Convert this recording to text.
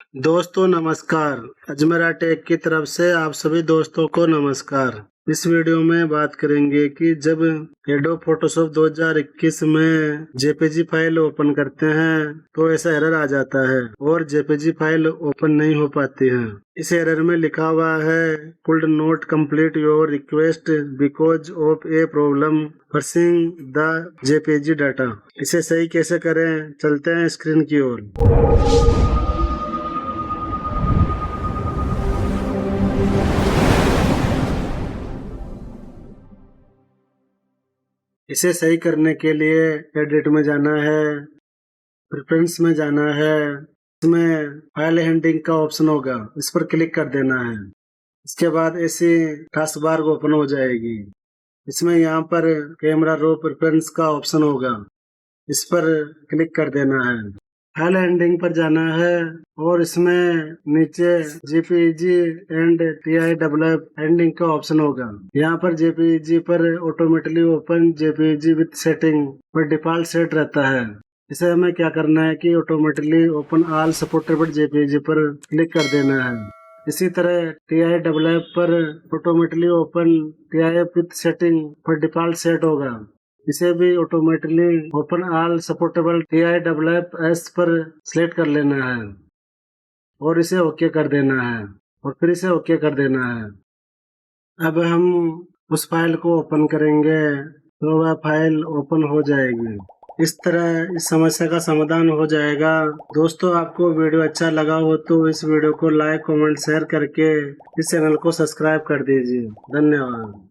दोस्तों नमस्कार। अजमेरा टेक की तरफ से आप सभी दोस्तों को नमस्कार। इस वीडियो में बात करेंगे कि जब एडोब फोटोशॉप 2021 में जेपीजी फाइल ओपन करते हैं तो ऐसा एरर आ जाता है और जेपीजी फाइल ओपन नहीं हो पाती है। इस एरर में लिखा हुआ है could not complete your request because of a problem pursuing the JPG data. इसे सही कैसे करें, चलते हैं स्क्रीन की ओर। इसे सही करने के लिए एडिट में जाना है, प्रेफरेंस में जाना है, इसमें फाइल हैंडलिंग का ऑप्शन होगा, इस पर क्लिक कर देना है। इसके बाद ऐसी टास्क बार ओपन हो जाएगी। इसमें यहाँ पर कैमरा रो प्रेफरेंस का ऑप्शन होगा, इस पर क्लिक कर देना है। फाइल हैंडलिंग पर जाना है और इसमें नीचे जेपीजी एंड TIFF हैंडलिंग का ऑप्शन होगा। यहाँ पर जेपीजी पर automatically open JPG with setting पर डिफॉल्ट सेट रहता है। इसे हमें क्या करना है कि automatically open all supportable JPG पर क्लिक कर देना है। इसी तरह TIFF पर automatically open TIFF with setting पर डिफॉल्ट सेट होगा। इसे भी automatically open all supportable TIFF पर सिलेक्ट कर लेना है और इसे ओके कर देना है और फिर इसे ओके कर देना है। अब हम उस फाइल को ओपन करेंगे तो वह फाइल ओपन हो जाएगी। इस तरह इस समस्या का समाधान हो जाएगा। दोस्तों, आपको वीडियो अच्छा लगा हो तो इस वीडियो को लाइक, कमेंट, शेयर करके इस चैनल को सब्सक्राइब कर दीजिए। धन्यवाद।